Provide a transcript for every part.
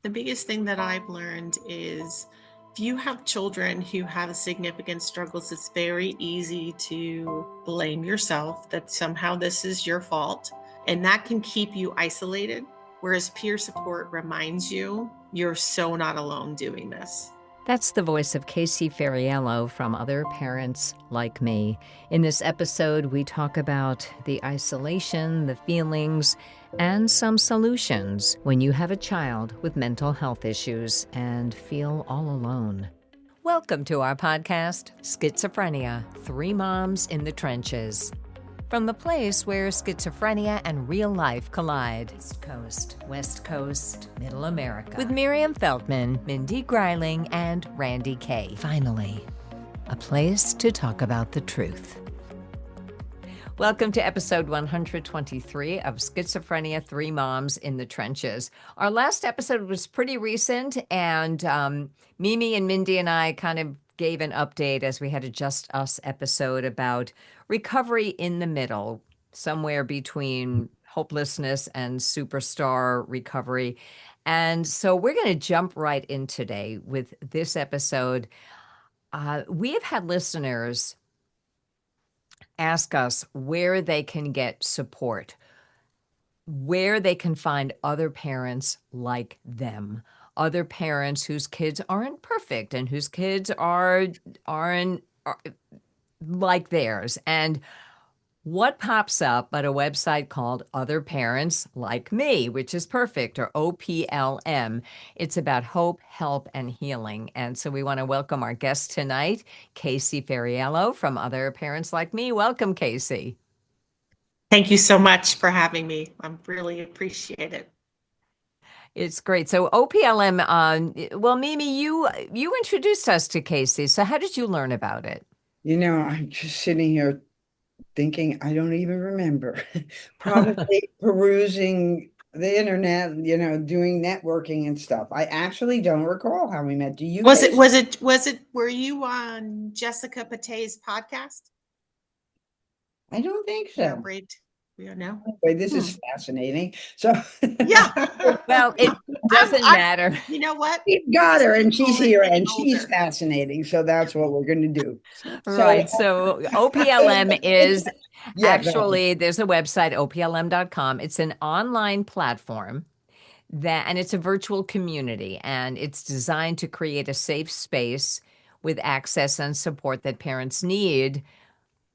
The biggest thing that I've learned is if you have children who have significant struggles, it's very easy to blame yourself that somehow this is your fault. And that can keep you isolated. Whereas peer support reminds you you're so not alone doing this. That's the voice of Casie Fariello from Other Parents Like Me. In this episode, we talk about the isolation, the feelings, and some solutions when you have a child with mental health issues and feel all alone. Welcome to our podcast, Schizophrenia, Three Moms in the Trenches. From the place where schizophrenia and real life collide. East Coast, West Coast, Middle America. With Miriam Feldman, Mindy Greiling, and Randy Kay. Finally, a place to talk about the truth. Welcome to episode 123 of Schizophrenia, Three Moms in the Trenches. Our last episode was pretty recent, and Mimi and Mindy and I kind of gave an update as we had a Just Us episode about recovery in the middle, somewhere between hopelessness and superstar recovery. And so we're going to jump right in today with this episode. We have had listeners ask us where they can get support, where they can find other parents like them, other parents whose kids aren't perfect and whose kids aren't like theirs. And what pops up at a website called Other Parents Like Me, which is perfect, or OPLM. It's about hope, help, and healing. And so we want to welcome our guest tonight, Casie Fariello from Other Parents Like Me. Welcome, Casie. Thank you so much for having me. I really appreciate it. It's great. So OPLM, well, Mimi, you introduced us to Casie. So how did you learn about it? I'm just sitting here thinking, I don't even remember. Probably perusing the internet, doing networking and stuff. I actually don't recall how we met. Do you? Was it, were you on Jessica Pate's podcast? I don't think so. Great. We don't know. Wait, this is fascinating. So yeah. Well, it doesn't matter. You know what? We've got her and she's here and she's fascinating. So that's what we're going to do. Right. So OPLM is actually, there's a website, OPLM.com. It's an online platform and it's a virtual community, and it's designed to create a safe space with access and support that parents need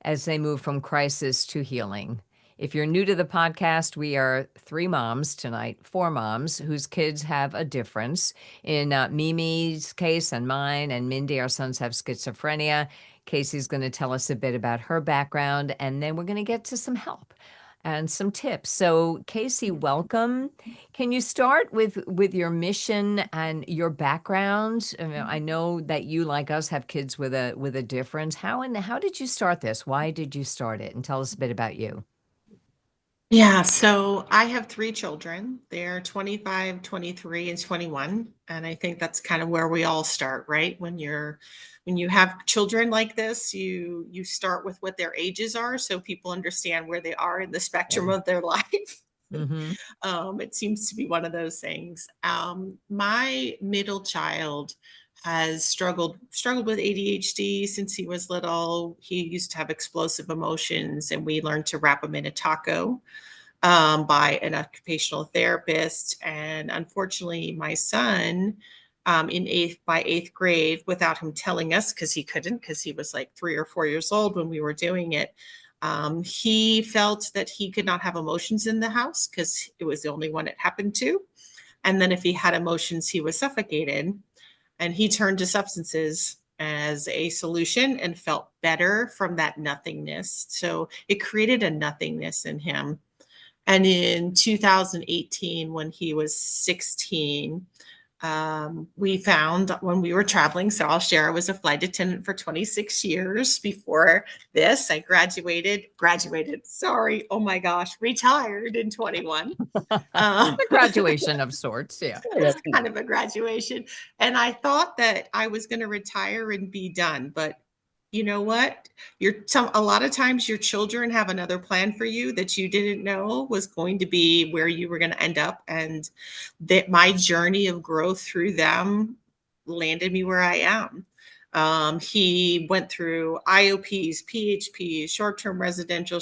as they move from crisis to healing. If you're new to the podcast, we are three moms tonight, four moms whose kids have a difference. In Mimi's case and mine and Mindy, our sons have schizophrenia. Casie's going to tell us a bit about her background, and then we're going to get to some help and some tips. So Casie, welcome. Can you start with your mission and your background? I know that you, like us, have kids with a difference. How did you start this? Why did you start it? And tell us a bit about you. Yeah, so I have three children. They're 25, 23, and 21. And I think that's kind of where we all start, right? When you have children like this, you start with what their ages are so people understand where they are in the spectrum of their life. Mm-hmm. It seems to be one of those things. My middle child has struggled with ADHD since he was little. He used to have explosive emotions, and we learned to wrap him in a taco by an occupational therapist. And unfortunately, my son, by eighth grade, without him telling us, because he was like 3 or 4 years old when we were doing it, he felt that he could not have emotions in the house because it was the only one it happened to. And then if he had emotions, he was suffocated. And he turned to substances as a solution and felt better from that nothingness. So it created a nothingness in him. And in 2018, when he was 16, we found when we were traveling, so I'll share, I was a flight attendant for 26 years before this. I graduated, oh my gosh, retired in 21. A graduation of sorts, yeah. It's kind of a graduation. And I thought that I was going to retire and be done, but you know what? A lot of times your children have another plan for you that you didn't know was going to be where you were going to end up. And that my journey of growth through them landed me where I am. He went through IOPs, PHPs, short-term residential,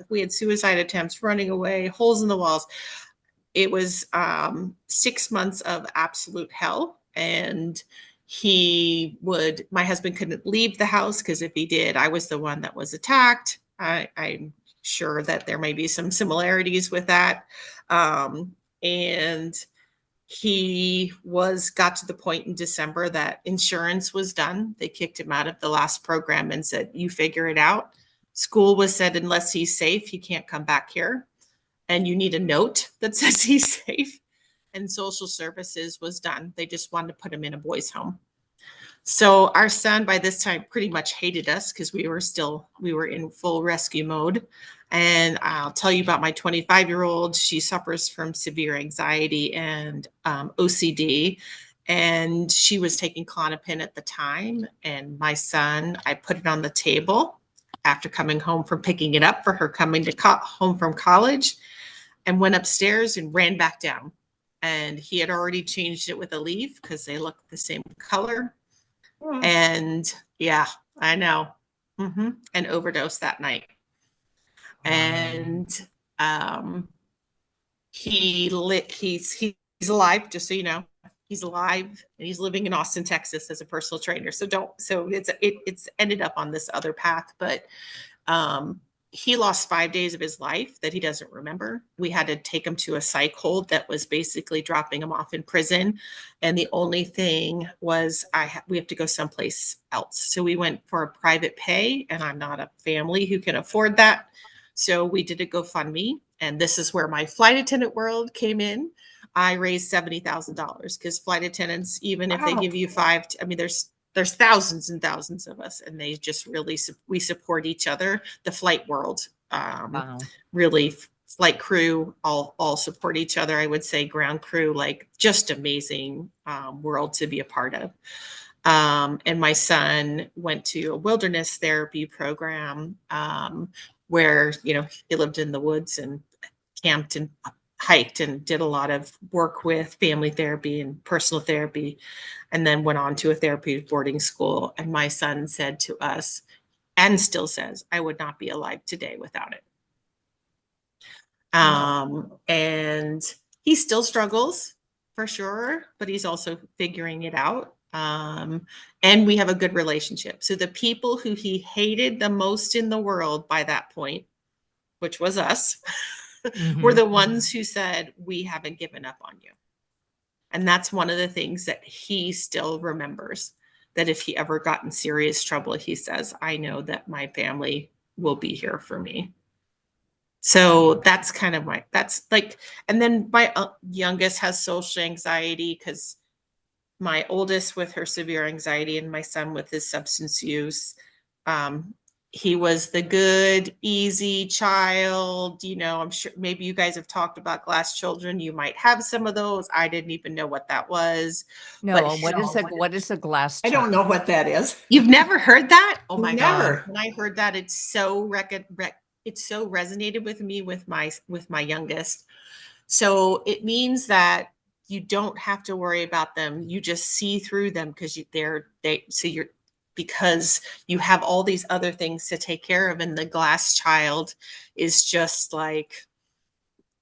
we had suicide attempts, running away, holes in the walls. It was 6 months of absolute hell. And my husband couldn't leave the house because if he did, I was the one that was attacked. I'm sure that there may be some similarities with that. And got to the point in December that insurance was done. They kicked him out of the last program and said, you figure it out. School was said, unless he's safe, he can't come back here. And you need a note that says he's safe. And social services was done. They just wanted to put him in a boys' home. So our son by this time pretty much hated us because we were in full rescue mode. And I'll tell you about my 25-year-old. She suffers from severe anxiety and OCD. And she was taking Klonopin at the time. And my son, I put it on the table after coming home from picking it up for her coming to home from college, and went upstairs and ran back down. And he had already changed it with a leaf because they look the same color. And yeah, I know. And overdosed that night. And he's alive, just so you know. He's alive, and he's living in Austin, Texas as a personal trainer. So it's ended up on this other path, but he lost 5 days of his life that he doesn't remember. We had to take him to a psych hold that was basically dropping him off in prison. And the only thing was we have to go someplace else. So we went for a private pay, and I'm not a family who can afford that. So we did a GoFundMe, and this is where my flight attendant world came in. I raised $70,000 because flight attendants, even if they give you there's thousands and thousands of us, and they just really we support each other. The flight world, really, flight crew all support each other. I would say ground crew, like, just amazing world to be a part of. And my son went to a wilderness therapy program where he lived in the woods and camped and hiked and did a lot of work with family therapy and personal therapy, and then went on to a therapeutic boarding school. And my son said to us, and still says, I would not be alive today without it. And he still struggles for sure, but he's also figuring it out. And we have a good relationship. So the people who he hated the most in the world by that point, which was us, were the ones who said, we haven't given up on you. And that's one of the things that he still remembers, that if he ever got in serious trouble, he says, I know that my family will be here for me. So that's kind of and then my youngest has social anxiety because my oldest with her severe anxiety and my son with his substance use. He was the good, easy child. I'm sure maybe you guys have talked about glass children. You might have some of those. I didn't even know what that was. No, what is a glass child? I don't know what that is. You've never heard that? Oh my Never. God. When I heard that, it so resonated with me with my youngest. So it means that you don't have to worry about them. You just see through them because because you have all these other things to take care of. And the glass child is just like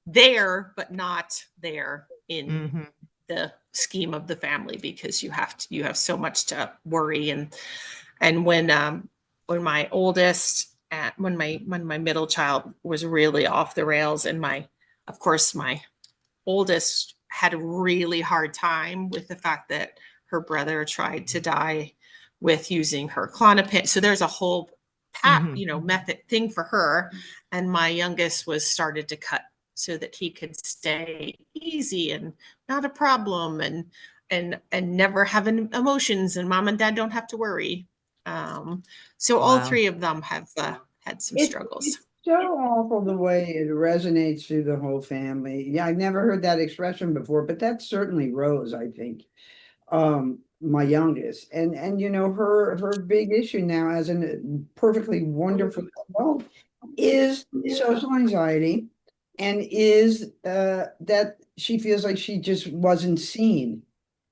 there, but not there in the scheme of the family, because you have so much to worry. And when my oldest, when my middle child was really off the rails, and of course my oldest had a really hard time with the fact that her brother tried to die with using her Klonopin. So there's a whole method thing for her. And my youngest started to cut so that he could stay easy and not a problem, and never having emotions, and mom and dad don't have to worry. So all three of them have had some struggles. It's so awful the way it resonates through the whole family. Yeah, I've never heard that expression before, but that's certainly Rose, I think. my youngest, and her big issue now as a perfectly wonderful adult is social anxiety, and is that she feels like she just wasn't seen.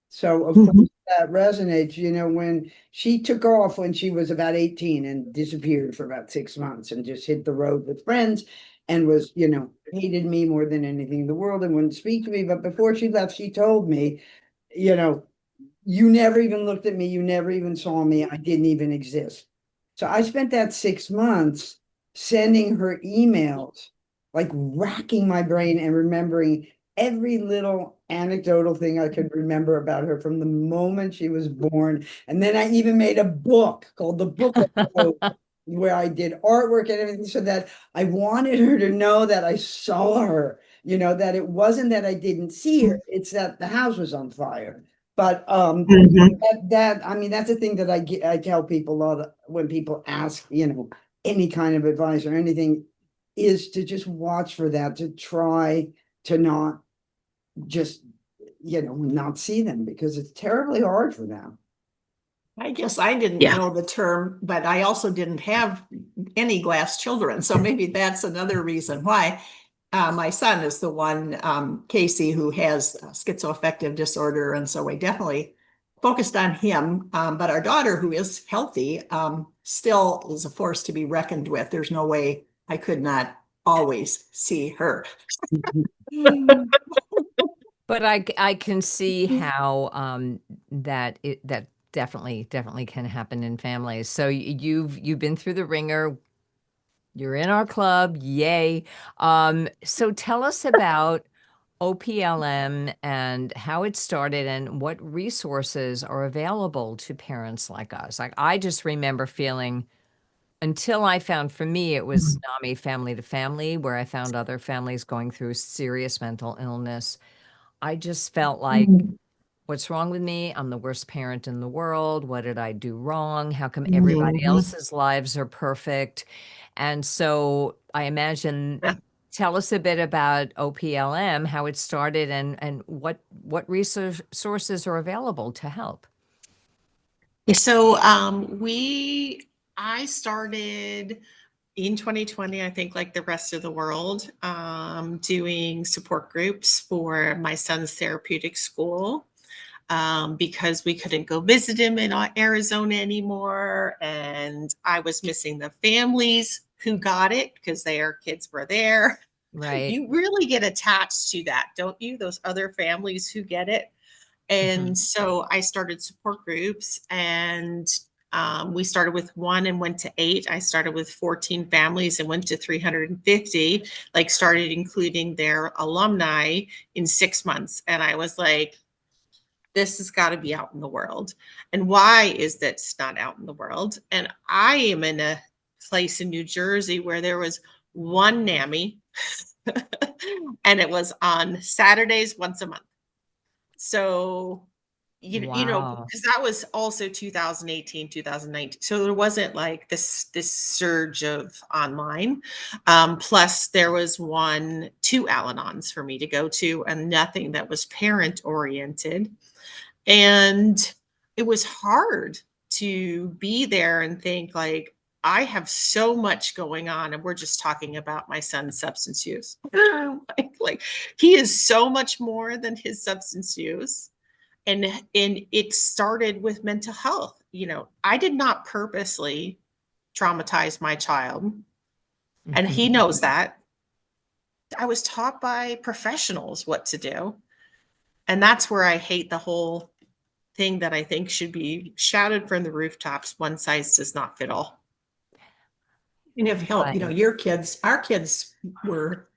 So of course Mhm. that resonates, when she took off when she was about 18 and disappeared for about 6 months and just hit the road with friends, and was, hated me more than anything in the world and wouldn't speak to me. But before she left, she told me, you know, you never even looked at me. You never even saw me. I didn't even exist. So I spent that 6 months sending her emails, like racking my brain and remembering every little anecdotal thing I could remember about her from the moment she was born. And then I even made a book called The Book of Hope, where I did artwork and everything, so that I wanted her to know that I saw her, that it wasn't that I didn't see her, it's that the house was on fire. But Mhm. I mean, that's a thing that I tell people a lot when people ask, any kind of advice or anything, is to just watch for that, to try to not just, not see them, because it's terribly hard for them. I guess I didn't Yeah. know the term, but I also didn't have any glass children. So maybe that's another reason why. My son is the one, Casie, who has schizoaffective disorder. And so we definitely focused on him. But our daughter, who is healthy, still is a force to be reckoned with. There's no way I could not always see her. But I can see how that definitely can happen in families. So you've been through the ringer. You're in our club, yay! So tell us about OPLM and how it started and what resources are available to parents like us. Like I just remember feeling until I found, for me, it was NAMI Family to Family, where I found other families going through serious mental illness. I just felt like, what's wrong with me? I'm the worst parent in the world. What did I do wrong? How come everybody Mhm. else's lives are perfect? And so I imagine, Yeah. tell us a bit about OPLM, how it started, and what resources are available to help. So I started in 2020, I think, like the rest of the world, doing support groups for my son's therapeutic school, because we couldn't go visit him in Arizona anymore. And I was missing the families who got it because their kids were there. Right. You really get attached to that, don't you? Those other families who get it. Mhm. And so I started support groups, and we started with one and went to eight. I started with 14 families and went to 350, like started including their alumni in 6 months. And I was like, this has got to be out in the world. And why is that it's not out in the world? And I am in a place in New Jersey where there was one NAMI and it was on Saturdays once a month. So, Wow. because that was also 2018, 2019. So there wasn't like this surge of online. Plus there was two Al-Anons for me to go to, and nothing that was parent oriented. And it was hard to be there and think like, I have so much going on, and we're just talking about my son's substance use. like he is so much more than his substance use. And it started with mental health. I did not purposely traumatize my child, and he Mhm. knows that. I was taught by professionals what to do. And that's where I hate the whole thing that I think should be shouted from the rooftops: one size does not fit all. And if help, Right. our kids were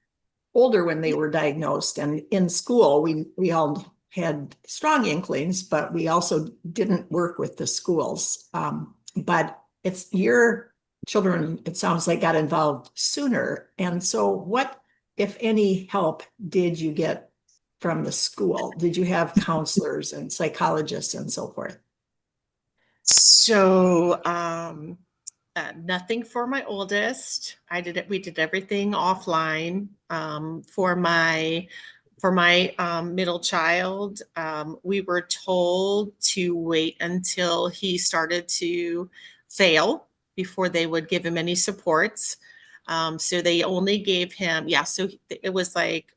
older when they were diagnosed, and in school we all had strong inklings, but we also didn't work with the schools. But it's your children, it sounds like, got involved sooner. And so what, if any, help did you get from the school? Did you have counselors and psychologists and so forth? So, nothing for my oldest. We did everything offline. For my For my middle child, we were told to wait until he started to fail before they would give him any supports. So they only gave him, yeah, so it was like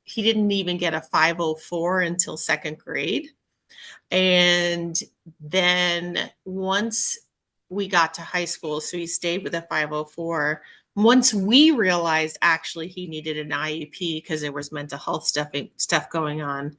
he didn't even get a 504 until second grade. And then once we got to high school, so he stayed with a 504. Once we realized actually he needed an IEP because there was mental health stuff going on,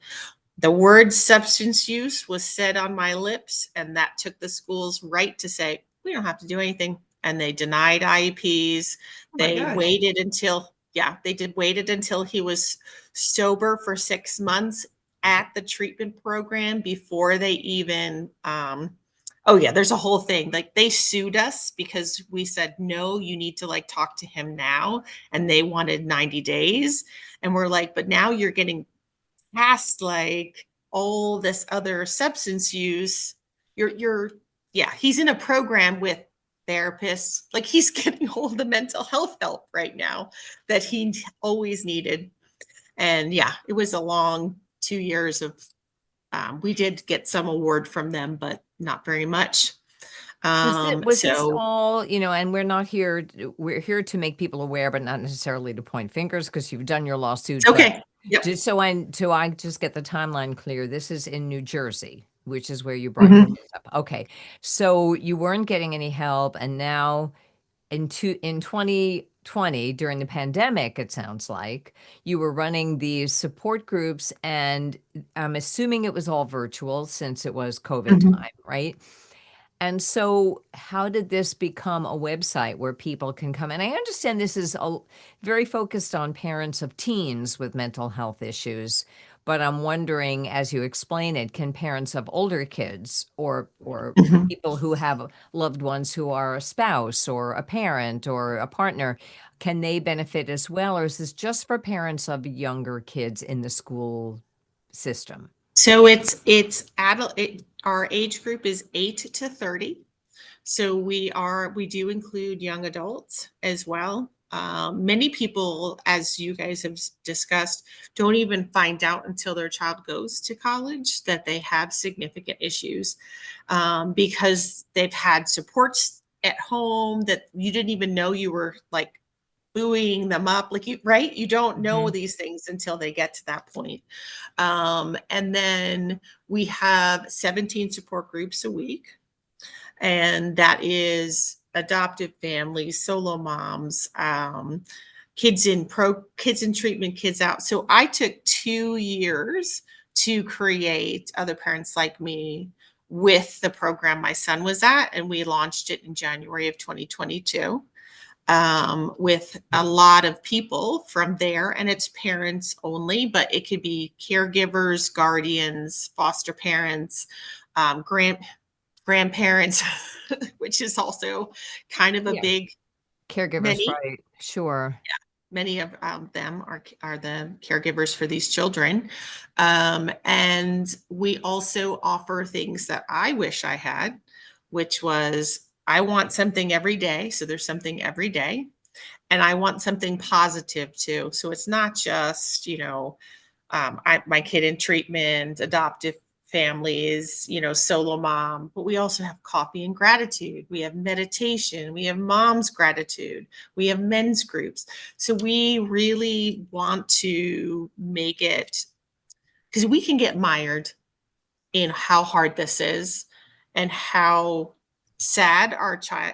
the word substance use was said on my lips, and that took the schools right to say, we don't have to do anything. And they denied IEPs. Oh my They gosh. waited until, yeah, they did waited until he was sober for 6 months at the treatment program before they even, oh yeah, there's a whole thing. Like they sued us because we said, no, you need to like talk to him now. And they wanted 90 days. And we're like, but now you're getting past like all this other substance use. You're yeah, he's in a program with therapists. Like he's getting all the mental health help right now that he always needed. And yeah, it was a long 2 years of we did get some award from them, but not very much. Was this So all, and we're here to make people aware, but not necessarily to point fingers because you've done your lawsuit. But okay. Yep. just so I just get the timeline clear, this is in New Jersey, which is where you brought your Mhm. case up. Okay. So you weren't getting any help, and now in 2020 during the pandemic, it sounds like you were running these support groups, and I'm assuming it was all virtual since it was COVID Mhm. time, right? And so, how did this become a website where people can come? And I understand this is very focused on parents of teens with mental health issues, but I'm wondering, as you explain it, can parents of older kids or Mhm. people who have loved ones who are a spouse or a parent or a partner, can they benefit as well, or is this just for parents of younger kids in the school system? So it's adult. Our age group is 8 to 30. So we do include young adults as well. Many people, as you guys have discussed, don't even find out until their child goes to college that they have significant issues because they've had supports at home that you didn't even know you were like buoying them up. Like you, right? You don't know Mhm. these things until they get to that point. And then we have 17 support groups a week, and that is adoptive families, solo moms, kids in treatment, kids out. So I took 2 years to create Other Parents Like Me with the program my son was at, and we launched it in January of 2022 with a lot of people from there, and it's parents only, but it could be caregivers, guardians, foster parents, grandparents, which is also kind of a Yeah. big Caregivers, many. right? Sure. Many of them are the caregivers for these children. And we also offer things that I wish I had, which was I want something every day. So there's something every day. And I want something positive too. So it's not just, my kid in treatment, adoptive families, solo mom, but we also have coffee and gratitude. We have meditation. We have mom's gratitude. We have men's groups. So we really want to make it because we can get mired in how hard this is and how sad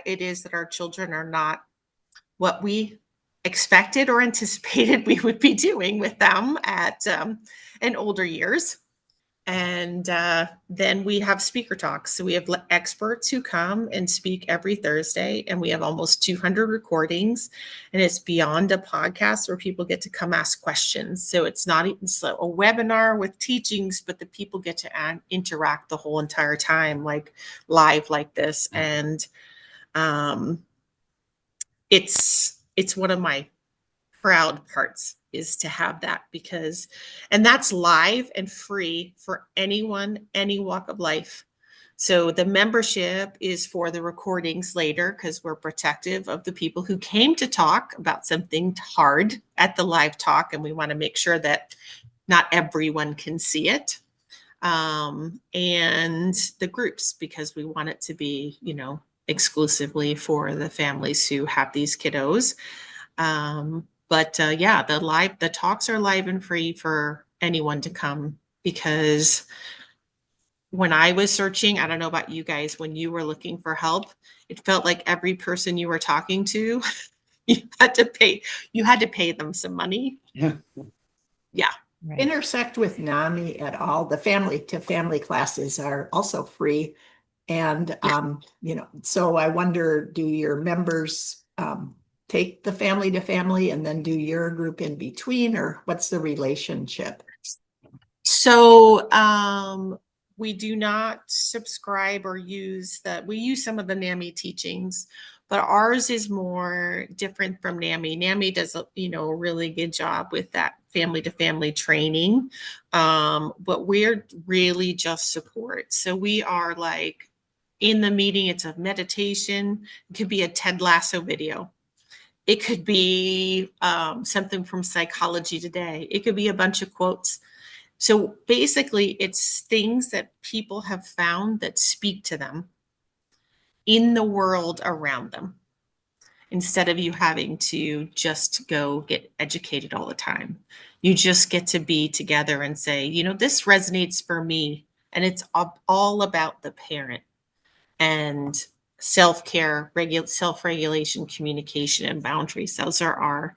it is that our children are not what we expected or anticipated we would be doing with them at in older years. And then we have speaker talks. So we have experts who come and speak every Thursday, and we have almost 200 recordings. And it's beyond a podcast where people get to come ask questions. So it's not it's a webinar with teachings, but the people get to interact the whole entire time, like live like this. And um, it's one of my proud parts is to have that because and that's live and free for anyone any walk of life. So the membership is for the recordings later because we're protective of the people who came to talk about something hard at the live talk, and we want to make sure that not everyone can see it. And the groups, because we want it to be, exclusively for the families who have these kiddos. But yeah, the talks are live and free for anyone to come, because when I was searching, I don't know about you guys, when you were looking for help, it felt like every person you were talking to, you you had to pay them some money. Yeah. Yeah. Right. Intersect with NAMI at all. The family to family classes are also free. And, so I wonder, do your members take the family to family and then do your group in between, or what's the relationship? So we do not subscribe or we use some of the NAMI teachings, but ours is more different from NAMI. NAMI does a really good job with that family to family training. But we're really just support. So we are like in the meeting, it's a meditation, it could be a Ted Lasso video. It could be something from Psychology Today. It could be a bunch of quotes. So basically, it's things that people have found that speak to them in the world around them, instead of you having to just go get educated all the time. You just get to be together and say, this resonates for me. And it's all about the parent and self-care, self-regulation, communication, and boundaries. Those are our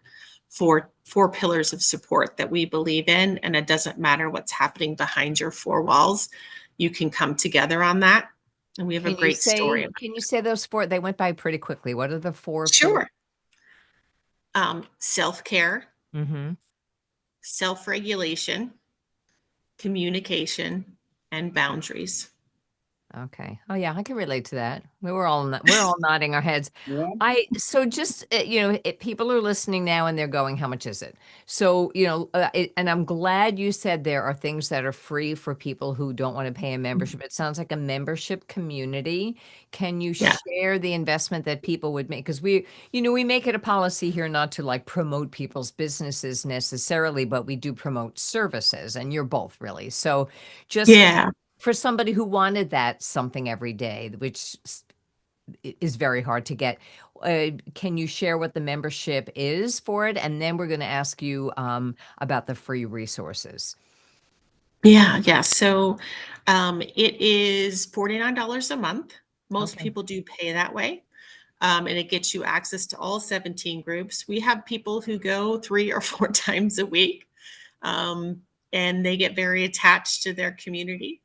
four pillars of support that we believe in. And it doesn't matter what's happening behind your four walls. You can come together on that. And we have a great story. Can you say those four? They went by pretty quickly. What are the four pillars? Sure. Self-care, Mm-hmm. self-regulation, communication, and boundaries. Okay. Oh yeah, I can relate to that. We're all nodding our heads. Yeah. So just people are listening now and they're going, how much is it? So and I'm glad you said there are things that are free for people who don't want to pay a membership. It sounds like a membership community. Can you Yeah. share the investment that people would make? Because we make it a policy here not to like promote people's businesses necessarily, but we do promote services, and you're both really. So just Yeah. for somebody who wanted that something every day, which is very hard to get, can you share what the membership is for it? And then we're going to ask you about the free resources. Yeah. Yeah. So it is $49 a month. Most Okay. people do pay that way. And it gets you access to all 17 groups. We have people who go 3 or 4 times a week, um, and they get very attached to their community.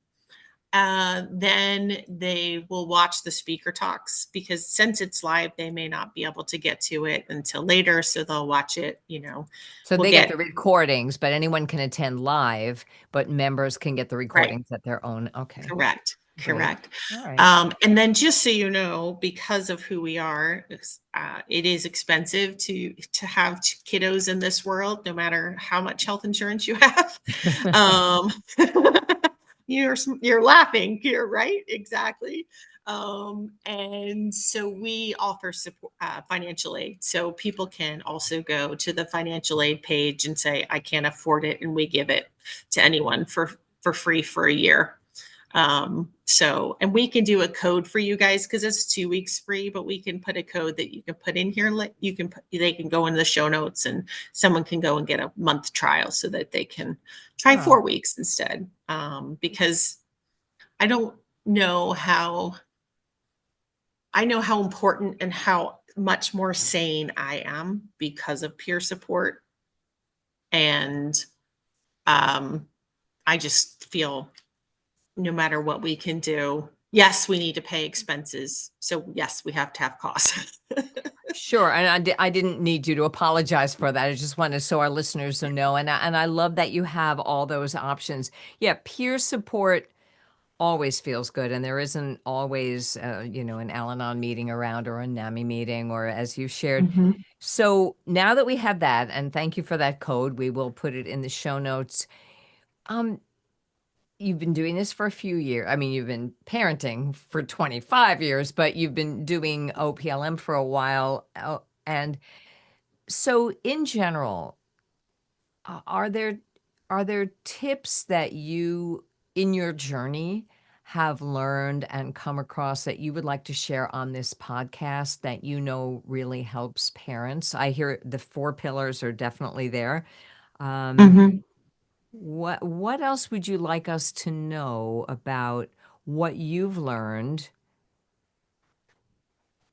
Then they will watch the speaker talks, because since it's live, they may not be able to get to it until later. So they'll watch it, So we'll they get the get recordings, but anyone can attend live, but members can get the right. recordings at their own. Okay. Correct. Great. Correct. All right. And then just so you know, because of who we are, it is expensive to have kiddos in this world, no matter how much health insurance you have. Um, you're laughing. You're right. Exactly. And so we offer support, financial aid. So people can also go to the financial aid page and say, I can't afford it, and we give it to anyone for free for a year. And we can do a code for you guys, because it's 2 weeks free, but we can put a code that you can put in here. They can go into the show notes, and someone can go and get a month trial so that they can try Oh. 4 weeks instead. Because I don't know I know how important and how much more sane I am because of peer support. And I just feel no matter what we can do, yes, we need to pay expenses. So yes, we have to have costs. Sure, and I didn't need you to apologize for that. I just wanted so our listeners will know, and I love that you have all those options. Yeah, peer support always feels good, and there isn't always, an Al-Anon meeting around or a NAMI meeting, or as you shared. Mhm. So now that we have that, and thank you for that code, we will put it in the show notes. You've been doing this for a few years. I mean, you've been parenting for 25 years, but you've been doing OPLM for a while. And so in general, are there Are there tips that you, in your journey, have learned and come across that you would like to share on this podcast that you know really helps parents? I hear the 4 pillars are definitely there. Um, Mhm. what else would you like us to know about what you've learned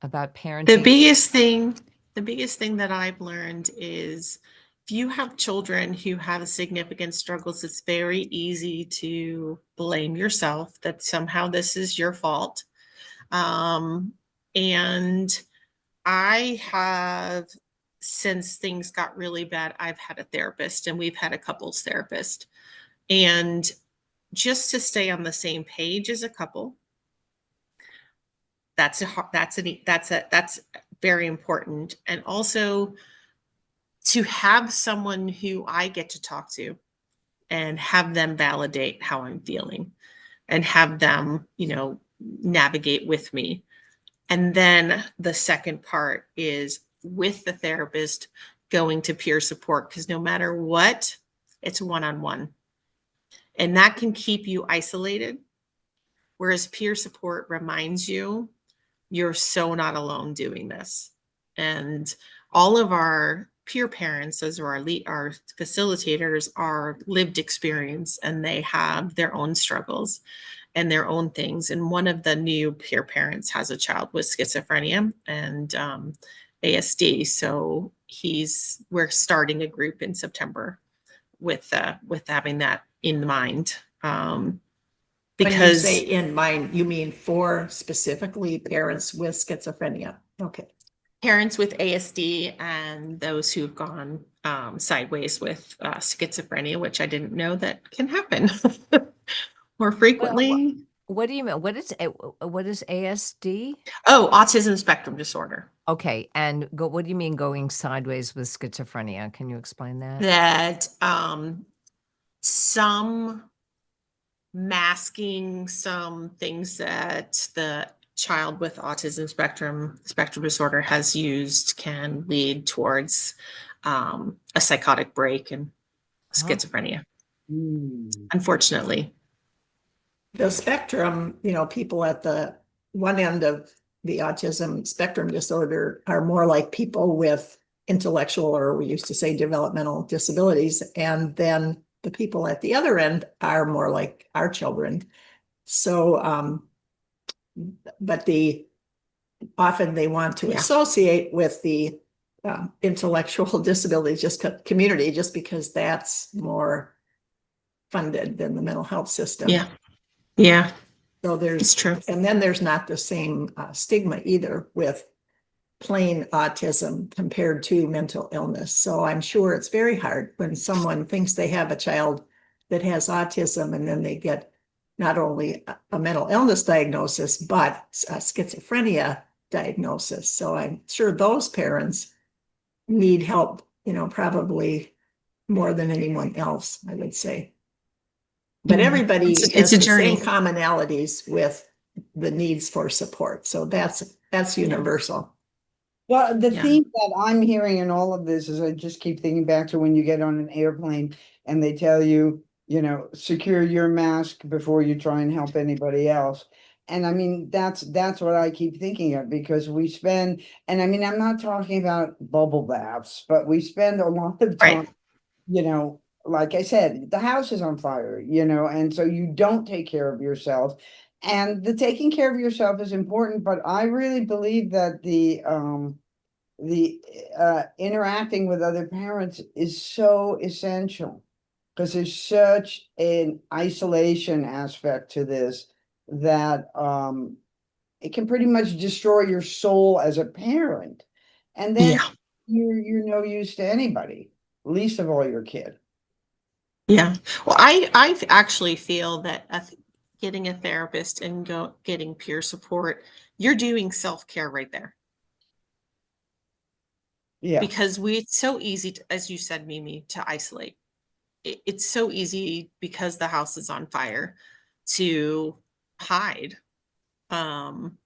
about The parenting? biggest thing, the biggest thing that I've learned is if you have children who have significant struggles, it's very easy to blame yourself that somehow this is your fault. Um, and I have, since things got really bad, I've had a therapist and we've had a couples therapist. And just to stay on the same page as a couple, that's very important. And also to have someone who I get to talk to and have them validate how I'm feeling and have them, navigate with me. And then the second part is with the therapist going to peer support because no matter what, it's one on one. And that can keep you isolated. Whereas peer support reminds you you're so not alone doing this. And all of our peer parents, as our facilitators, are lived experience and they have their own struggles and their own things. And one of the new peer parents has a child with schizophrenia and ASD. So we're starting a group in September with having that in mind. When you say Because in mind, you mean for specifically parents with schizophrenia? Okay. parents with ASD and those who've gone sideways with schizophrenia, which I didn't know that can happen more Well, frequently. what do you mean? What is ASD? Oh, autism spectrum disorder. Okay, and what do you mean going sideways with schizophrenia? Can you explain that? That some masking some things that the child with autism spectrum disorder has used can lead towards a psychotic break and Huh? schizophrenia, Hmm. unfortunately. The spectrum, people at the one end of the autism spectrum disorder are more like people with intellectual, or we used to say developmental disabilities. And then the people at the other end are more like our children. So, but often they want to Yeah. associate with the intellectual disability just community, just because that's more funded than the mental health system. Yeah. Yeah. So It's true. and then there's not the same stigma either with plain autism compared to mental illness. So I'm sure it's very hard when someone thinks they have a child that has autism and then they get not only a mental illness diagnosis, but a schizophrenia diagnosis. So I'm sure those parents need help, probably more than anyone else, I would say. But Yeah. everybody It's has a the same journey. commonalities with the needs for support. So that's universal. Well, the Yeah. theme that I'm hearing in all of this is I just keep thinking back to when you get on an airplane and they tell you, secure your mask before you try and help anybody else. And I mean, that's what I keep thinking of because we spend, and I mean, I'm not talking about bubble baths, but we spend a lot of Right. time, like I said, the house is on fire, and so you don't take care of yourself. And the taking care of yourself is important, but I really believe that the interacting with other parents is so essential because there's such an isolation aspect to this that it can pretty much destroy your soul as a parent. And then Yeah. you're no use to anybody, least of all your kid. Yeah. Well, I actually feel that getting a therapist and getting peer support, you're doing self-care right there. Yeah. Because it's so easy to, as you said, Mimi, to isolate. It's so easy because the house is on fire to hide um,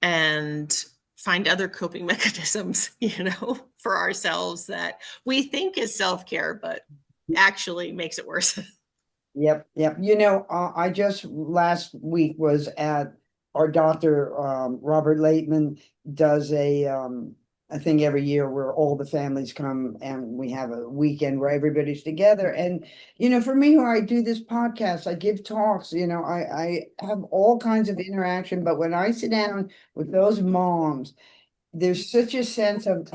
and find other coping mechanisms, for ourselves that we think is self care, but actually makes it worse. Yep, yep. You know, I just last week was at our doctor, Robert Laitman does a thing every year where all the families come and we have a weekend where everybody's together. And, you know, for me, who I do this podcast, I give talks, you know, I have all kinds of interaction, but when I sit down with those moms, there's such a sense of,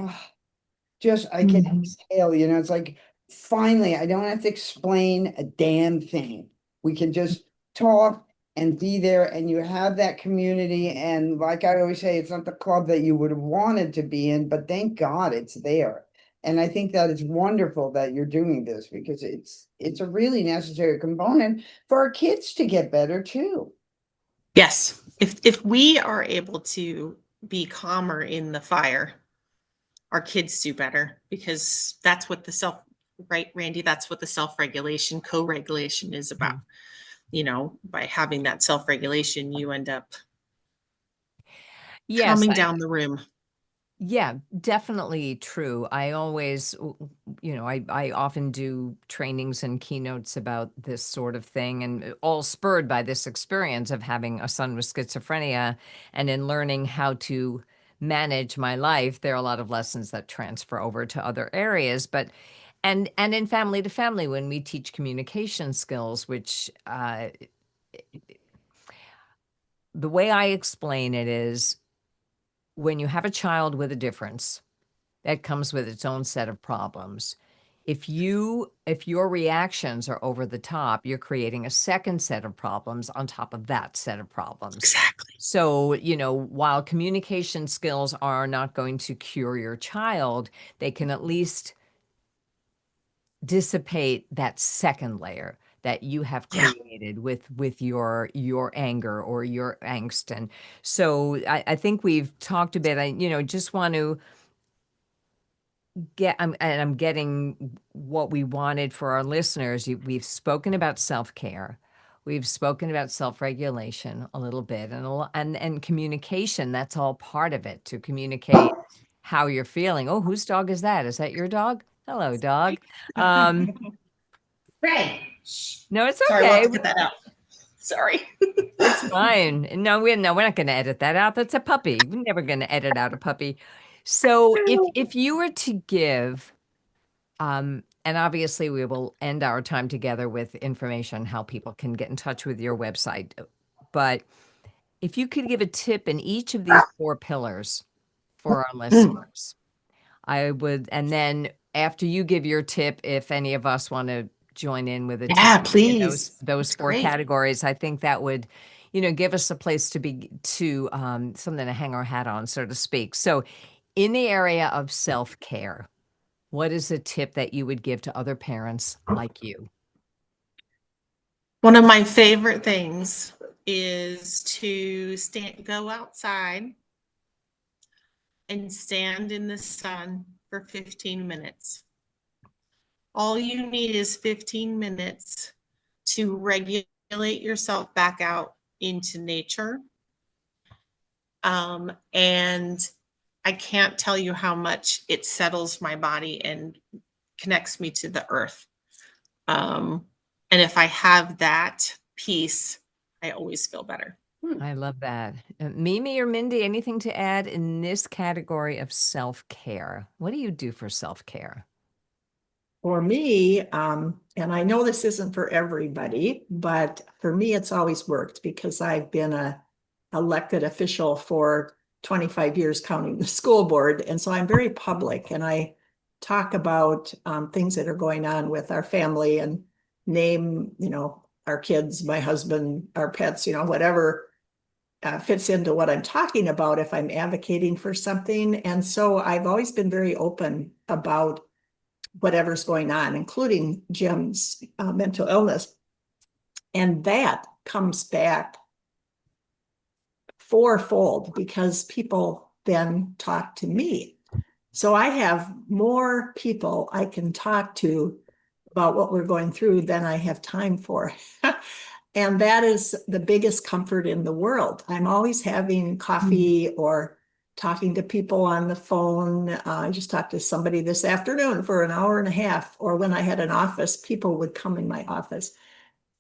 just I can exhale, you know, it's like finally I don't have to explain a damn thing. We can just talk and be there and you have that community. And like I always say, it's not the club that you would have wanted to be in, but thank God it's there. And I think that it's wonderful that you're doing this because it's a really necessary component for our kids to get better too. Yes. If we are able to be calmer in the fire, our kids do better because that's what the right, Randy, that's what the self-regulation, co-regulation is about. You know, by having that self-regulation, you end up Yes, calming down the room. yeah, definitely true. I always, I often do trainings and keynotes about this sort of thing, and all spurred by this experience of having a son with schizophrenia. And in learning how to manage my life, there are a lot of lessons that transfer over to other areas. But and in family to family, when we teach communication skills, which the way I explain it is when you have a child with a difference that comes with its own set of problems. If your reactions are over the top, you're creating a second set of problems on top of that set of problems. Exactly. So, while communication skills are not going to cure your child, they can at least dissipate that second layer that you have Yeah. created with your anger or your angst. And so I think we've talked a bit. I just want to I'm getting what we wanted for our listeners. We've spoken about self-care. We've spoken about self-regulation a little bit and communication. That's all part of it, to communicate how you're feeling. Oh, whose dog is that? Is that your dog? Hello, dog. Um, Right. no, it's Sorry, we'll have okay. to get that out. Sorry. It's fine. No, we're not going to edit that out. That's a puppy. We're never going to edit out a puppy. So if you were to give and obviously, we will end our time together with information how people can get in touch with your website. But if you could give a tip in each of these four pillars for our listeners, I would. And then after you give your tip, if any of us want to join in with a tip Yeah, in those please. those That's four great. categories, I think that would, give us a place to something to hang our hat on, so to speak. So, in the area of self-care, what is a tip that you would give to other parents like you? One of my favorite things is to go outside and stand in the sun for 15 minutes. All you need is 15 minutes to regulate yourself back out into nature. And I can't tell you how much it settles my body and connects me to the earth. And if I have that peace, I always feel better. I love that. Mimi or Mindy, anything to add in this category of self-care? What do you do for self-care? For me, and I know this isn't for everybody, but for me, it's always worked because I've been a elected official for 25 years, counting the school board. And so I'm very public and I talk about things that are going on with our family and name, our kids, my husband, our pets, whatever fits into what I'm talking about if I'm advocating for something. And so I've always been very open about whatever's going on, including Jim's mental illness. And that comes back fourfold because people then talk to me. So I have more people I can talk to about what we're going through than I have time for. And that is the biggest comfort in the world. I'm always having coffee or talking to people on the phone. I just talked to somebody this afternoon for an hour and a half, or when I had an office, people would come in my office.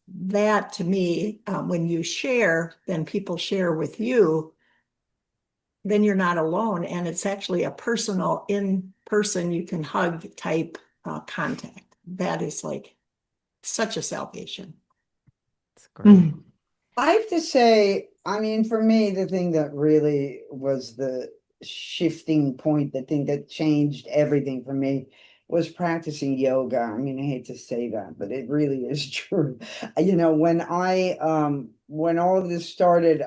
That to me, when you share, then people share with you, then you're not alone. And it's actually a personal, in person, you can hug type contact. That is like such a salvation. It's great. I have to say, I mean, for me, the thing that really was the shifting point, the thing that changed everything for me was practicing yoga. I mean, I hate to say that, but it really is true. You know, when all of this started,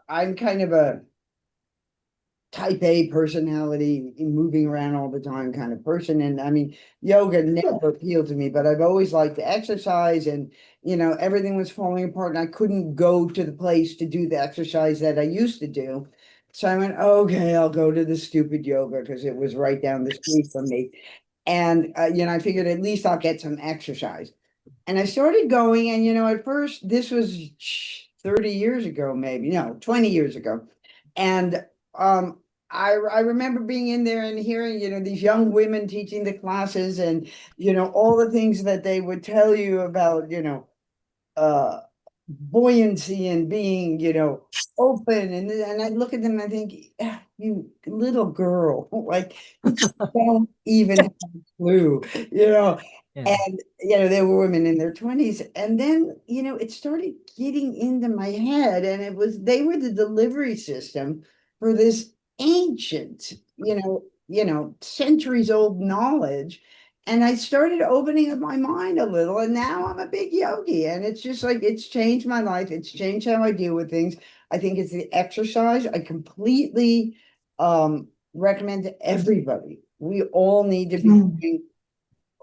I'm kind of a type A personality, moving around all the time kind of person. And I mean, yoga never appealed to me, but I've always liked to exercise, and, you know, everything was falling apart and I couldn't go to the place to do the exercise that I used to do. So I went, okay, I'll go to the stupid yoga because it was right down the street from me. And, you know, I figured at least I'll get some exercise. And I started going, and, you know, at first, this was 30 years ago, maybe, no, 20 years ago. And um, I remember being in there and hearing, you know, these young women teaching the classes, and, you know, all the things that they would tell you about, you know, uh, buoyancy and being, you know, open. And I look at them and I think, "Ah, you little girl, like, you just don't even have a clue, you know." Yeah. And, you know, there were women in their 20s. And then, you know, it started getting into my head, and they were the delivery system for this ancient, you know, centuries old knowledge. And I started opening up my mind a little, and now I'm a big yogi. And it's just like, it's changed my life. It's changed how I deal with things. I think it's the exercise. I completely recommend to everybody. We all need to be doing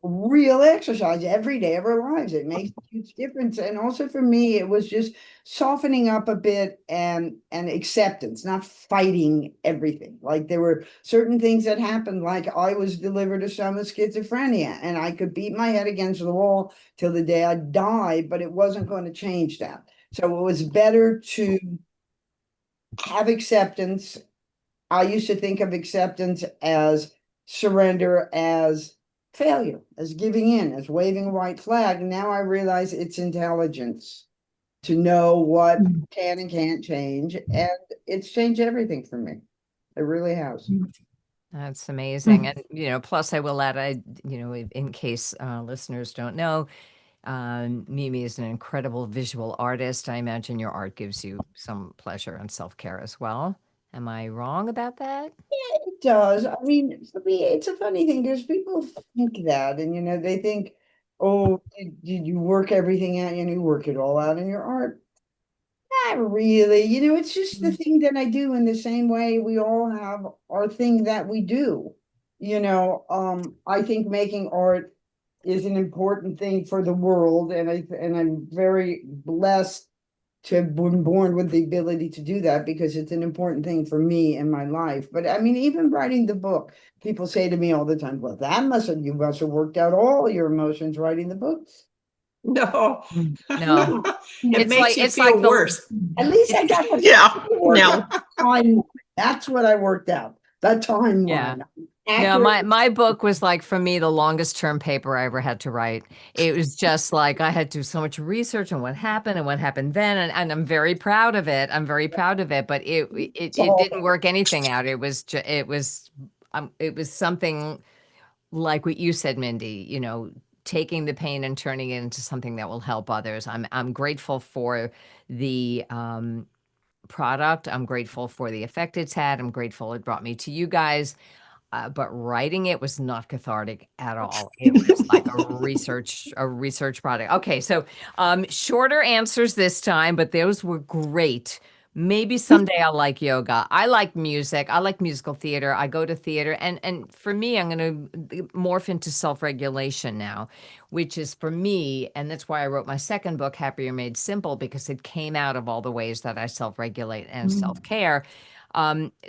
real exercise every day of our lives. It makes a huge difference. And also for me, it was just softening up a bit, and acceptance, not fighting everything. Like, there were certain things that happened, like I was delivered to some with schizophrenia, and I could beat my head against the wall till the day I died, but it wasn't going to change that. So it was better to have acceptance. I used to think of acceptance as surrender, as failure, as giving in, as waving a white flag. Now I realize it's intelligence to know what can and can't change. And it's changed everything for me. It really has. That's amazing. And, you know, plus I will add, you know, in case listeners don't know, Mimi is an incredible visual artist. I imagine your art gives you some pleasure and self-care as well. Am I wrong about that? It does. I mean, for me, it's a funny thing because people think that, and, you know, they think, oh, did you work everything out? You know, you work it all out in your art. Not really, you know, it's just the thing that I do, in the same way we all have our thing that we do. You know, I think making art is an important thing for the world, and I'm very blessed to have been born with the ability to do that, because it's an important thing for me in my life. But I mean, even writing the book, people say to me all the time, well, you must have worked out all your emotions writing the book. No, No, it it's makes like you feel worse. At least I got the Yeah, work no. out timeline. That's what I worked out. The yeah. timeline. No, Accurate. my book was like, for me, the longest term paper I ever had to write. It was just like I had to do so much research on what happened and what happened then, and I'm very proud of it. I'm very proud of it, but it All didn't work anything out. It was something like what you said, Mindy, you know, taking the pain and turning it into something that will help others. I'm grateful for the product. I'm grateful for the effect it's had. I'm grateful it brought me to you guys. But writing it was not cathartic at all. It was like a research product. Okay, so shorter answers this time, but those were great. Maybe someday I'll like yoga. I like music. I like musical theater. I go to theater, and for me, I'm going to morph into self-regulation now, which is for me, and that's why I wrote my second book, Happier Made Simple, because it came out of all the ways that I self-regulate and self-care.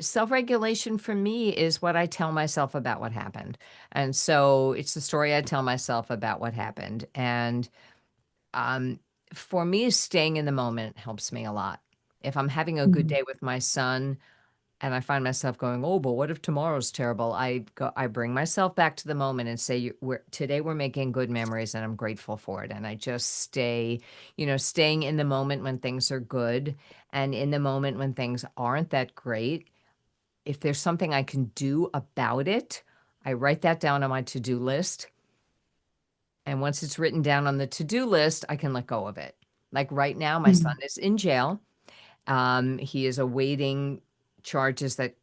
Self-regulation for me is what I tell myself about what happened. And so it's the story I tell myself about what happened. And um, for me, staying in the moment helps me a lot. If I'm having a good day with my son, and I find myself going, oh, but what if tomorrow's terrible? I bring myself back to the moment and say, today we're making good memories and I'm grateful for it. And I just stay, staying in the moment when things are good and in the moment when things aren't that great. If there's something I can do about it, I write that down on my to-do list. And once it's written down on the to-do list, I can let go of it. Like right now, my son is in jail. He is awaiting charges that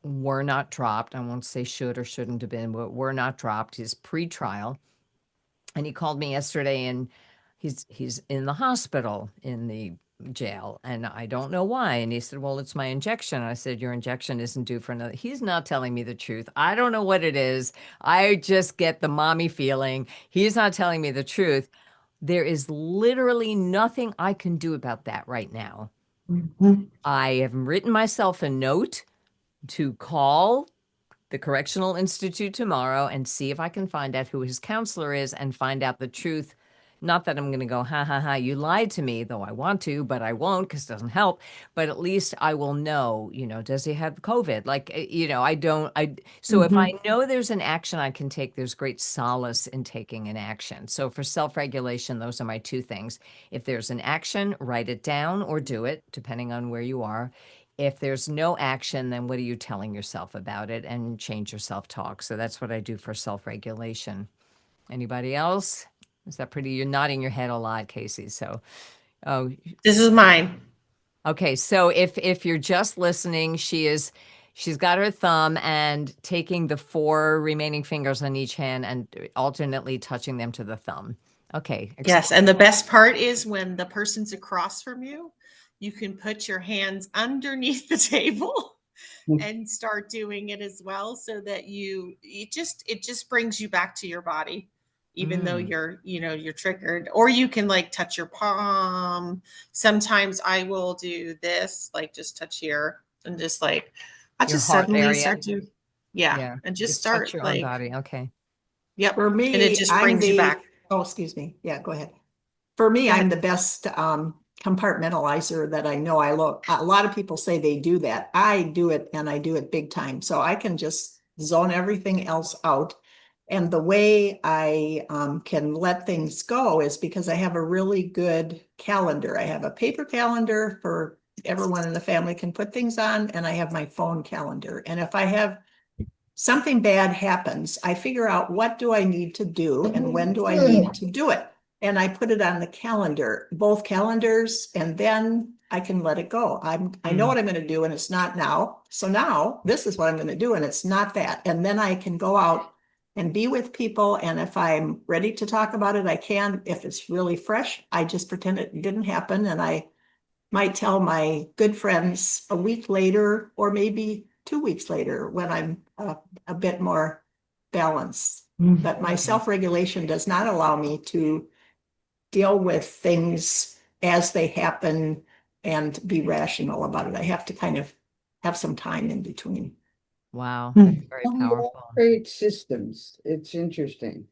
were not dropped. I won't say should or shouldn't have been, but were not dropped. His pre-trial. And he called me yesterday and he's in the hospital in the jail. And I don't know why. And he said, well, it's my injection. I said, your injection isn't due for another. He's not telling me the truth. I don't know what it is. I just get the mommy feeling. He's not telling me the truth. There is literally nothing I can do about that right now. I have written myself a note to call the Correctional Institute tomorrow and see if I can find out who his counselor is and find out the truth. Not that I'm going to go, ha, ha, ha, you lied to me, though I want to, but I won't because it doesn't help. But at least I will know, does he have COVID? Like, so if I know there's an action I can take, there's great solace in taking an action. So for self-regulation, those are my two things. If there's an action, write it down or do it, depending on where you are. If there's no action, then what are you telling yourself about it, and change your self-talk. So that's what I do for self-regulation. Anybody else? Is that pretty? You're nodding your head a lot, Casie. So, oh, This is mine. okay. So if you're just listening, she's got her thumb and taking the 4 remaining fingers on each hand and alternately touching them to the thumb. Okay. Yes, and the best part is when the person's across from you, you can put your hands underneath the table and start doing it as well, so that it just brings you back to your body, even though you're triggered. Or you can like touch your palm. Sometimes I will do this, like just touch here and just like I Your just heart suddenly area. start to yeah, Yeah. and just Just touch start your own like body. Okay. yep, For and it me, just brings you back. oh, excuse me. Yeah, go ahead. For me, Go I'm ahead. the best compartmentalizer that I know. A lot of people say they do that. I do it and I do it big time. So I can just zone everything else out. And the way I can let things go is because I have a really good calendar. I have a paper calendar for everyone in the family can put things on, and I have my phone calendar. And if I have something bad happens, I figure out what do I need to do and when do I need to do it. And I put it on the calendar, both calendars, and then I can let it go. I know what I'm going to do and it's not now. So now this is what I'm going to do and it's not that. And then I can go out and be with people. And if I'm ready to talk about it, I can. If it's really fresh, I just pretend it didn't happen. And I might tell my good friends a week later, or maybe 2 weeks later when I'm a bit more balanced. But my self-regulation does not allow me to deal with things as they happen and be rational about it. I have to kind of have some time in between. Wow. Very Some all powerful. create systems. It's interesting,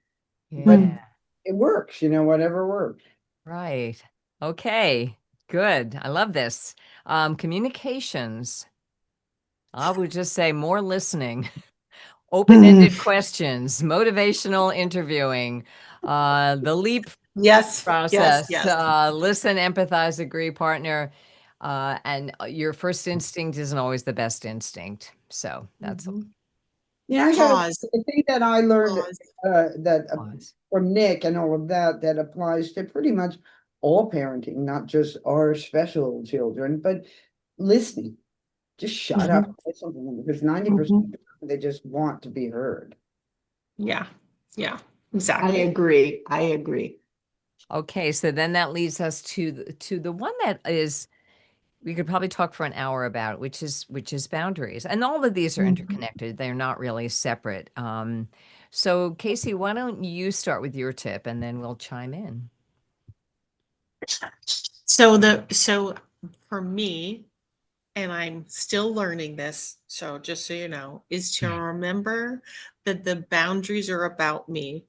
but Yeah. it works, whatever works. Right. Okay. Good. I love this. Communications. I would just say more listening, open-ended questions, motivational interviewing, the LEAP Yes, yes, process, yes. listen, empathize, agree, partner. And your first instinct isn't always the best instinct. So that's Yeah, Pause, the thing that I learned pause. that pause. from Nick and all of that that applies to pretty much all parenting, not just our special children, but listening. Just shut up and listen to them because 90% they just want to be heard. Yeah, yeah, I exactly. agree. I agree. Okay, so then that leads us to the one that is we could probably talk for an hour about, which is boundaries. And all of these are interconnected. They're not really separate. So Casie, why don't you start with your tip and then we'll chime in. So for me, and I'm still learning this, so just so you know, is to remember that the boundaries are about me.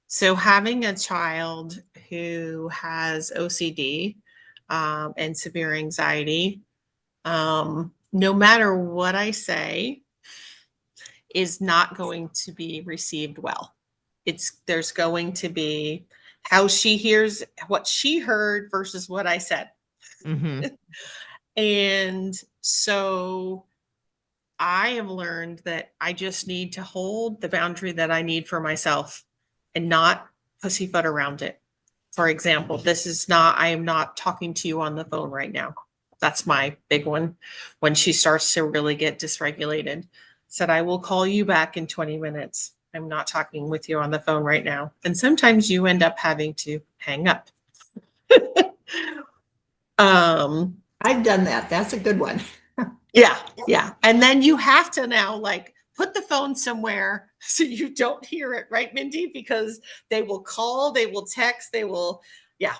So having a child who has OCD and severe anxiety, no matter what I say, is not going to be received well. There's going to be how she hears what she heard versus what I said. Mm-hmm. And so I have learned that I just need to hold the boundary that I need for myself and not pussyfoot around it. For example, I am not talking to you on the phone right now. That's my big one. When she starts to really get dysregulated, said, I will call you back in 20 minutes. I'm not talking with you on the phone right now. And sometimes you end up having to hang up. um, I've done that. That's a good one. Yeah, yeah. And then you have to now like put the phone somewhere so you don't hear it, right, Mindy? Because they will call, they will text, yeah.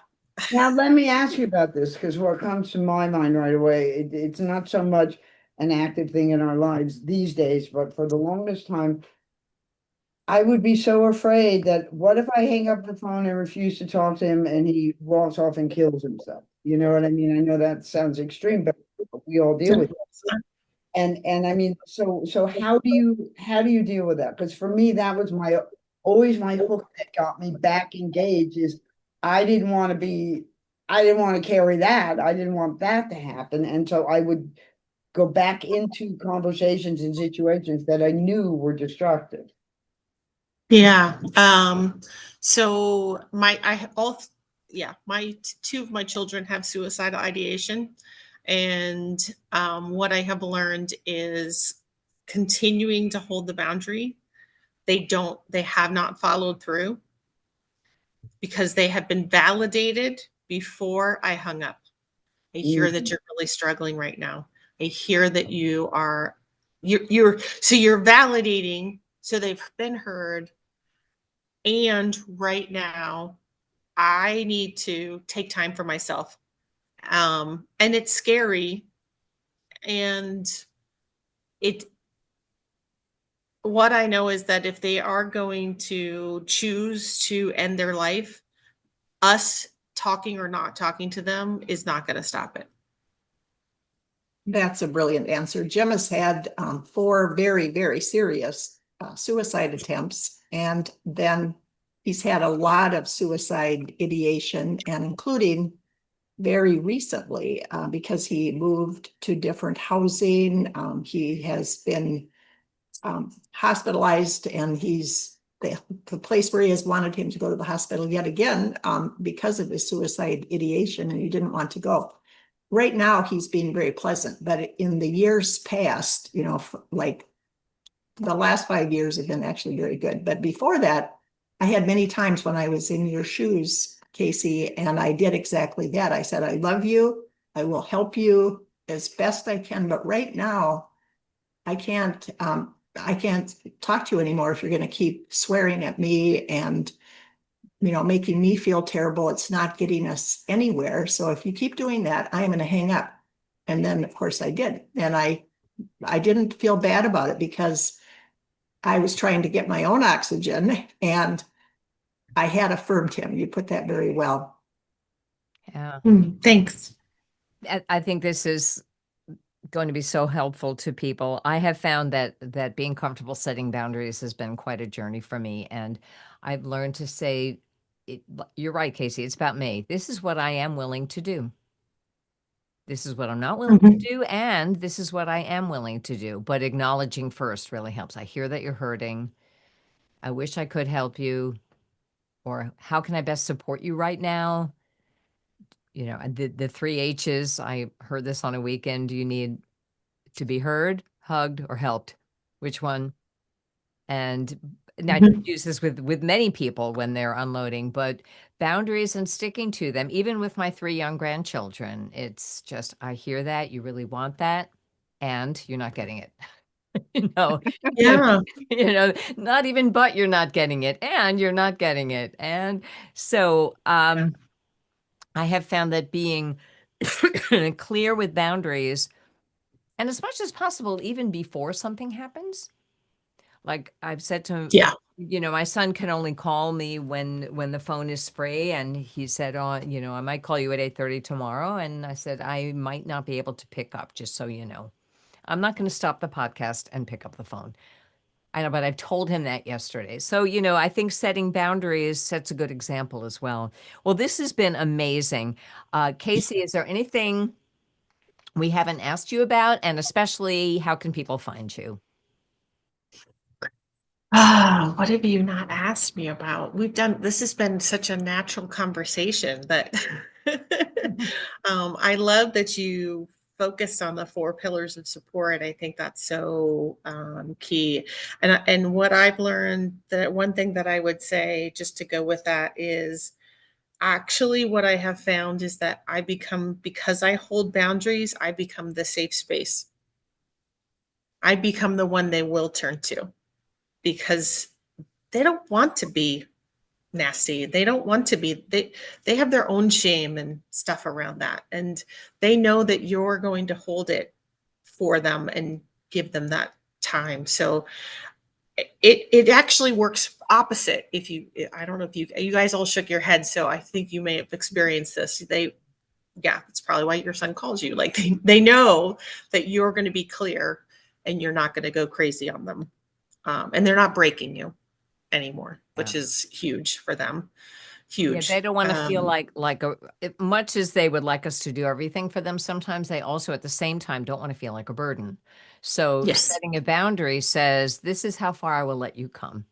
Now, let me ask you about this, because what comes to my mind right away, it's not so much an active thing in our lives these days, but for the longest time, I would be so afraid that what if I hang up the phone and refuse to talk to him and he walks off and kills himself? You know what I mean? I know that sounds extreme, but we all deal with it. And I mean, so how do you deal with that? Because for me, that was always my hook that got me back engaged is I didn't want to be, I didn't want to carry that. I didn't want that to happen. And so I would go back into conversations and situations that I knew were destructive. Yeah. So two of my children have suicidal ideation. And what I have learned is continuing to hold the boundary. They have not followed through because they have been validated before I hung up. I hear that you're really struggling right now. I hear that you're validating, so they've been heard. And right now, I need to take time for myself. And it's scary. And it what I know is that if they are going to choose to end their life, us talking or not talking to them is not going to stop it. That's a brilliant answer. Jim has had 4 very, very serious suicide attempts, and then he's had a lot of suicide ideation, and including very recently because he moved to different housing. He has been hospitalized, and the place where he has wanted him to go to the hospital yet again because of his suicide ideation, and he didn't want to go. Right now, he's being very pleasant, but in the years past, like the last 5 years have been actually very good. But before that, I had many times when I was in your shoes, Casie, and I did exactly that. I said, I love you. I will help you as best I can. But right now, I can't talk to you anymore if you're going to keep swearing at me and making me feel terrible. It's not getting us anywhere. So if you keep doing that, I am going to hang up. And then of course I did. And I didn't feel bad about it because I was trying to get my own oxygen, and I had affirmed him. You put that very well. Yeah. Thanks. I think this is going to be so helpful to people. I have found that being comfortable setting boundaries has been quite a journey for me, and I've learned to say, you're right, Casie, it's about me. This is what I am willing to do. This is what I'm not willing to do, and this is what I am willing to do. But acknowledging first really helps. I hear that you're hurting. I wish I could help you, or how can I best support you right now? And the 3 H's, I heard this on a weekend. Do you need to be heard, hugged, or helped? Which one? And I use this with many people when they're unloading, but boundaries and sticking to them, even with my 3 young grandchildren, it's just, I hear that, you really want that, and you're not getting it. You know, Yeah. not even, but you're not getting it, and you're not getting it. And so, I have found that being clear with boundaries, and as much as possible, even before something happens, like I've said to Yeah. my son can only call me when the phone is free, and he said, "Oh, I might call you at 8:30 tomorrow." And I said, "I might not be able to pick up, just so you know." I'm not going to stop the podcast and pick up the phone. I know, but I've told him that yesterday. So, I think setting boundaries sets a good example as well. Well, this has been amazing. Casie, is there anything we haven't asked you about? And especially, how can people find you? What have you not asked me about? This has been such a natural conversation that I love that you focused on the 4 pillars of support. I think that's so key. And what I've learned, that one thing that I would say just to go with that is actually what I have found is that because I hold boundaries, I become the safe space. I become the one they will turn to because they don't want to be nasty. They don't want to be, they have their own shame and stuff around that. And they know that you're going to hold it for them and give them that time. So it actually works opposite. I don't know if you guys all shook your head. So I think you may have experienced this. Yeah, that's probably why your son calls you. Like they know that you're going to be clear and you're not going to go crazy on them. And they're not breaking you anymore, which is huge for them. Huge. Yeah, they don't want to feel much as they would like us to do everything for them. Sometimes they also, at the same time, don't want to feel like a burden. So yes. setting a boundary says, this is how far I will let you come.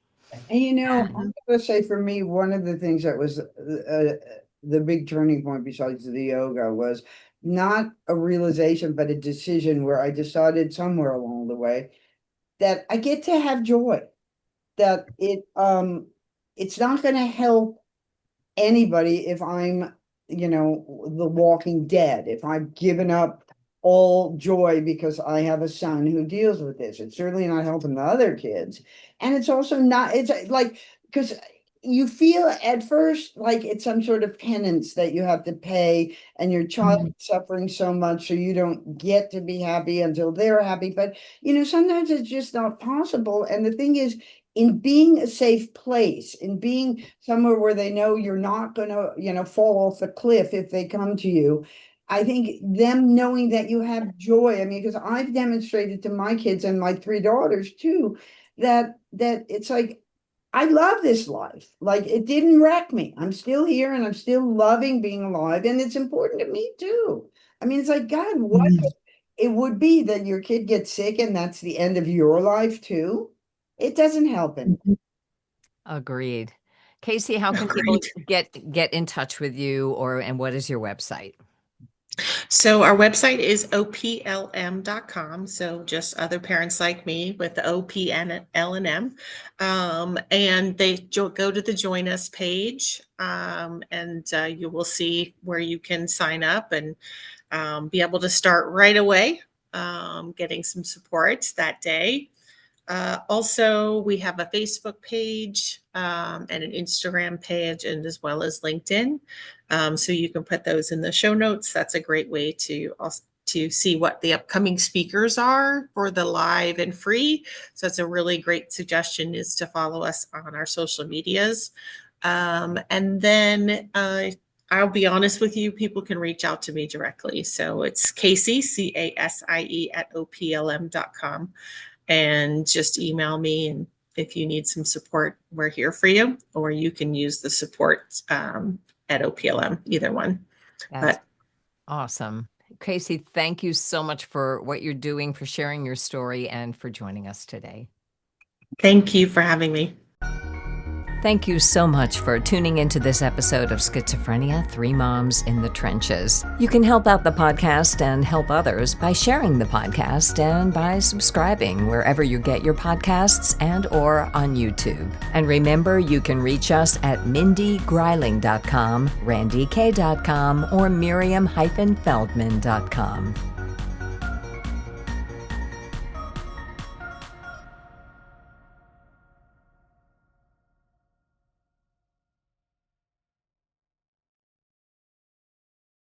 And I'm going to say for me, one of the things that was the big turning point besides the yoga was not a realization, but a decision where I decided somewhere along the way that I get to have joy, that it's not going to help anybody if I'm, the walking dead, if I've given up all joy because I have a son who deals with this. It's certainly not helping the other kids. And it's also not, it's like, because you feel at first like it's some sort of penance that you have to pay and your child is suffering so much so you don't get to be happy until they're happy. But, sometimes it's just not possible. And the thing is, in being a safe place, in being somewhere where they know you're not going to, fall off the cliff if they come to you, I think them knowing that you have joy. I mean, because I've demonstrated to my kids and my 3 daughters too, that it's like, I love this life. Like it didn't wreck me. I'm still here and I'm still loving being alive. And it's important to me too. I mean, it's like, God, what it would be that your kid gets sick and that's the end of your life too. It doesn't help it. Agreed. Casie, how can people get in touch with you and what is your website? So our website is OPLM.com. So just other parents like me with the OP and L and M. And they go to the Join Us page, and you will see where you can sign up and be able to start right away, getting some support that day. Also, we have a Facebook page and an Instagram page, and as well as LinkedIn. So you can put those in the show notes. That's a great way to see what the upcoming speakers are for the live and free. So it's a really great suggestion is to follow us on our social medias. And then I'll be honest with you, people can reach out to me directly. So it's Casie, Casie at OPLM.com. And just email me. And if you need some support, we're here for you, or you can use the support at OPLM, either one. That's awesome. Casie, thank you so much for what you're doing, for sharing your story, and for joining us today. Thank you for having me. Thank you so much for tuning into this episode of Schizophrenia, 3 Moms in the Trenches. You can help out the podcast and help others by sharing the podcast and by subscribing wherever you get your podcasts and or on YouTube. And remember, you can reach us at mindygreiling.com, randyk.com, or miriam-feldman.com.